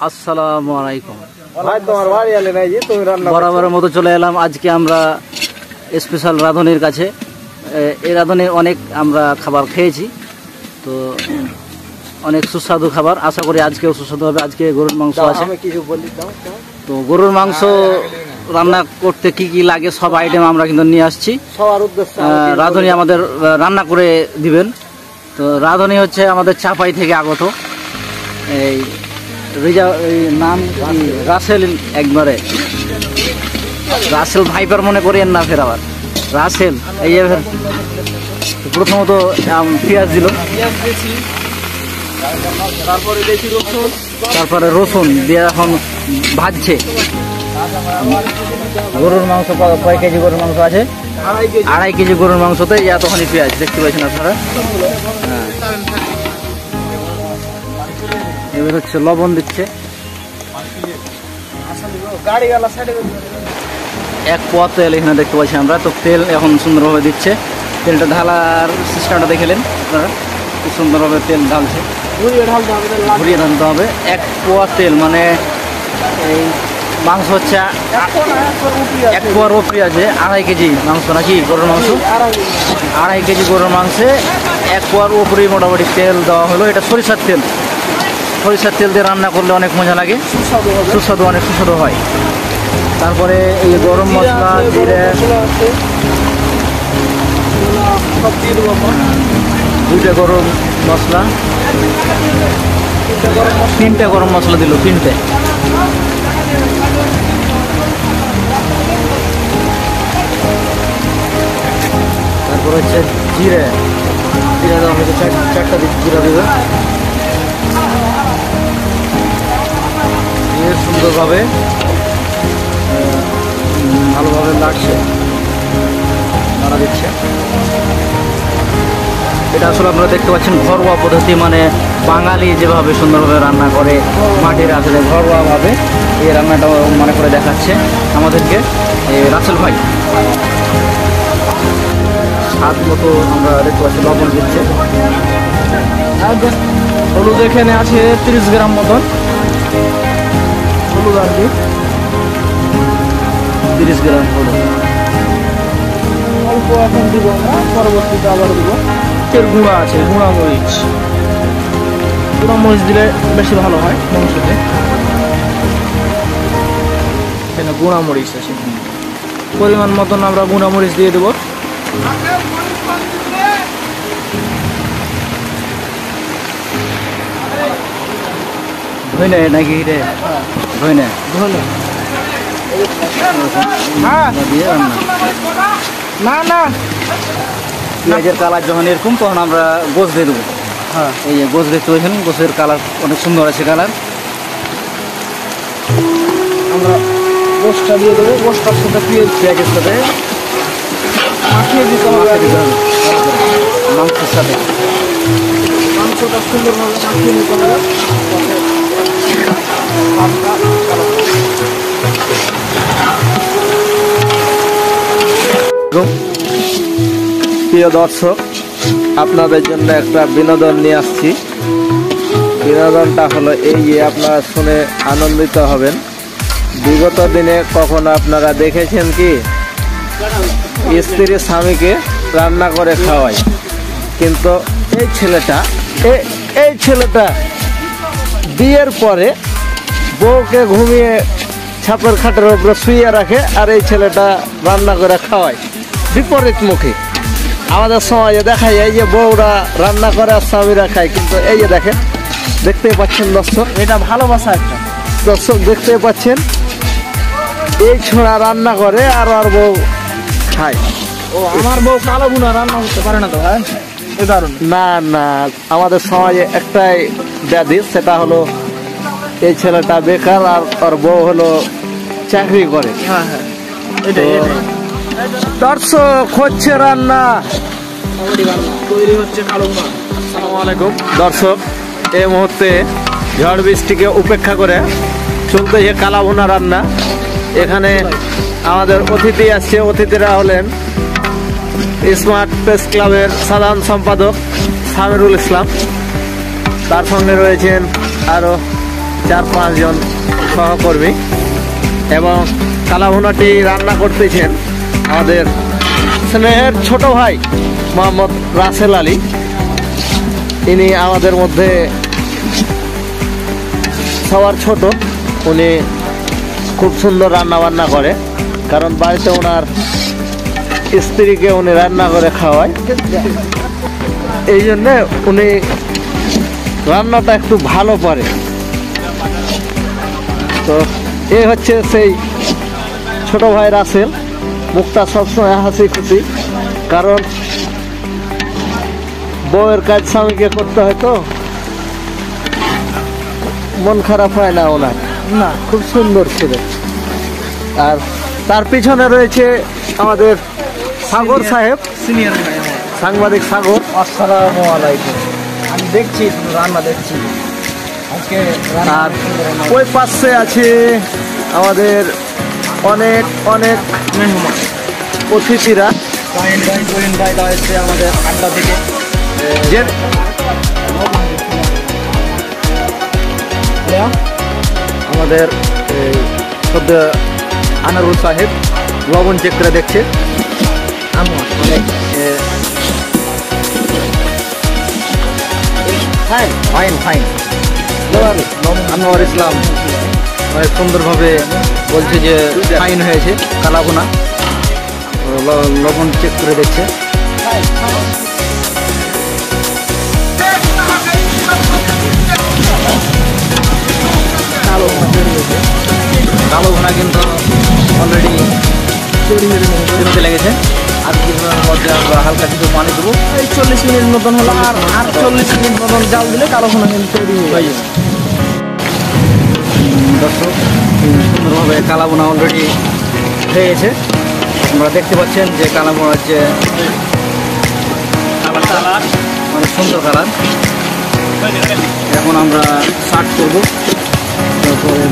আসসালামু আলাইকুম। ভাই তোমার বাড়ি এলে নাই যে তুমি রান্না বরাবরের মতো চলে এলাম আজকে আমরা স্পেশাল রাঁধুনির কাছে। এই রাঁধুনি অনেক আমরা খাবার খেয়েছি, তো অনেক সুস্বাদু খাবার, আশা করি আজকেও সুস্বাদু হবে। আজকে গরুর মাংস আছে, আমি কিছু বলি দাও। তো গরুর মাংস রান্না করতে কি কি লাগে সব আইটেম আমরা কিন্তু নিয়ে আসছি। সবার উদ্দেশ্যে রাঁধুনি আমাদের রান্না করে দিবেন। তো রাঁধুনি হচ্ছে আমাদের চাপাই থেকে আগত, এই নাম রাসেল, একবারে রাসেল ভাইপার মনে করেন না, ফের আবার রাসেল। এই প্রথমত পেঁয়াজ দিল, তারপরে রসুন দিয়ে এখন ভাজছে। গরুর মাংস কয় কেজি গরুর মাংস আছে? 2.5 কেজি গরুর মাংসতে এতখানি পেঁয়াজ দেখতে পাচ্ছেন আপনারা। হ্যাঁ, এবার হচ্ছে লবণ দিচ্ছে, 1 পোয়া তেল এখানে দেখতে পাচ্ছি আমরা। তো তেল এখন সুন্দরভাবে দিচ্ছে, তেলটা ঢালার সিস্টেমটা দেখলেন আপনারা, খুব সুন্দরভাবে তেল ঢালছে, ঘুরিয়ে ঢালতে হবে। 1 পোয়া তেল মানে এই মাংস হচ্ছে 1 পোয়ার ওপরে আছে 2.5 কেজি মাংস নাকি গরুর মাংস। 2.5 কেজি গরুর মাংসে 1 পোয়ার ওপরে মোটামুটি তেল দেওয়া হলো। এটা সরিষার তেল, সরিষার তেল দিয়ে রান্না করলে অনেক মজা লাগে, সুস্বাদু, অনেক সুস্বাদু হয়। তারপরে এই গরম মশলা, জিরে, 2টা গরম মশলা, 3টে গরম মশলা দিল, 3টে। তারপর হচ্ছে জিরে, জিরা দেওয়া হয়েছে 4টা জিরা দেবে, দিয়ে সুন্দরভাবে ভালোভাবে লাগছে, নাড়া দিচ্ছে। এটা আসলে আপনারা দেখতে পাচ্ছেন ঘরোয়া পদ্ধতি, মানে বাঙালি যেভাবে সুন্দরভাবে রান্না করে মাটির আসলে ঘরোয়াভাবে এই রান্নাটা মনে করে দেখাচ্ছে আমাদেরকে রাসেল ভাই। স্বাদ মতো আমরা দেখতে পাচ্ছি লবণ দিচ্ছে। হলুদ এখানে আছে 30 গ্রাম মতন হলুদ, আর কি 30 গ্রাম হলুদ অল্প এখন দিব না, পরবর্তীতে আবার দিব। এর গুঁড়া আছে, গুঁড়া মরিচ, গুঁড়া মরিচ দিলে বেশি ভালো হয় মাংসতে। এখানে গুঁড়া মরিচ আছে, পরিমাণ মতন আমরা গুঁড়া মরিচ দিয়ে দেবো। ধনে নাকি রে? ধনে ধনে দিয়ে রান্না। না না, পেঁয়াজের কালার যখন এরকম তখন আমরা গোশ দিয়ে দেবো। হ্যাঁ, এই যে গোশ দেখতে পাচ্ছেন, গোশের কালার অনেক সুন্দর আছে কালার। আমরা গোশটা দিয়ে দেবো, গোশটার সাথে পেঁয়াজের সাথে মাখিয়ে দিতে হবে, মাংসের সাথে মাংসটা সুন্দরভাবে মাখিয়ে নিতে হবে। প্রিয় দর্শক, আপনাদের জন্য একটা বিনোদন নিয়ে আসছি। বিনোদনটা হলো এই যে আপনারা শুনে আনন্দিত হবেন। বিগত দিনে কখনো আপনারা দেখেছেন কি স্ত্রী স্বামীকে রান্না করে খাওয়ায়, কিন্তু এই ছেলেটা বিয়ের পরে বউকে ঘুমিয়ে ছাপের খাটের উপরে শুয়ে রাখে, আর এই ছেলেটা রান্না করে খাওয়ায় বিপরীত মুখী। আমাদের সমাজে দেখা যায় যে বউরা রান্না করে আর স্বামীরা খায়, কিন্তু এই যে দেখেন, দেখতেই পাচ্ছেন দর্শক, এটা ভালোবাসা একটা। দর্শক দেখতেই পাচ্ছেন, এই ছোঁড়া রান্না করে আর আর বউ খায়। ও, আমার বউ কালো বুনা রান্না করতে পারে না তো ভাই? না না, আমাদের সমাজে একটাই ব্যাধি, সেটা হলো এই ছেলেটা বেকার আর ওর বউ হলো চাকরি করে। দর্শক হচ্ছে রান্না তৈরি হচ্ছে কালো বুনা। আসসালামু আলাইকুম দর্শক, এই মুহূর্তে ঝড় বৃষ্টিকে উপেক্ষা করে চলতেছে কালা ভুনা রান্না। এখানে আমাদের অতিথি আসছে, অতিথিরা হলেন স্মার্ট প্রেস ক্লাবের সাধারণ সম্পাদক সামিরুল ইসলাম, তার সঙ্গে রয়েছেন আরো 4-5 জন সহকর্মী এবং কালাভুনাটি রান্না করতেছেন আমাদের স্নেহের ছোট ভাই মোহাম্মদ রাসেল আলী। ইনি আমাদের মধ্যে সবার ছোট। উনি খুব সুন্দর রান্না বান্না করে, কারণ বাড়িতে ওনার স্ত্রীকে উনি রান্না করে খাওয়ায়, এই জন্যে উনি রান্নাটা একটু ভালো পারে। তো এই হচ্ছে সেই ছোট ভাই রাসেল। মুখটা সবসময় হাসি খুশি, কারণ বউয়ের কাজ স্বামীকে করতে হয়, তো মন খারাপ হয় না ওনার। না, খুব সুন্দর ছিল। আর তার পিছনে রয়েছে আমাদের সাগর সাহেব, সিনিয়র সাংবাদিক সাগর। আসসালামু আলাইকুম। আমি দেখছি, রান্না দেখছি আজকে। আর ওই পাশে আছে আমাদের অনেক অনেক মেহমান অতিথিরা। করিম ভাই এসছে আমাদের আড্ডা থেকে। যে আমাদের সদ্য আনারুল সাহেব লবণ চেক করে দেখছে। অনেক ফাইন ফাইন। আনোয়ার ইসলাম অনেক সুন্দরভাবে বলছে যে ফাইন হয়েছে কালাভুনা, লবণ চেক করে দেখছে। কালো ভুনা কিন্তু অলরেডি চলতে লেগেছে। আর কিছুক্ষণের মধ্যে আমরা হালকা কিছু পানি দেবো। এই 40 মিনিট মতন হলো, আর 40 মিনিট মতন জাল দিলে কালাভুনা কিন্তু তৈরি হয়ে যাবে। দর্শক, সুন্দরভাবে কালাভুনা অলরেডি হয়ে গেছে। আমরা দেখতে পাচ্ছেন যে কালাভুনার যে কালার অনেক সুন্দর কালার। এখন আমরা সার্ভ করবো। তারপরে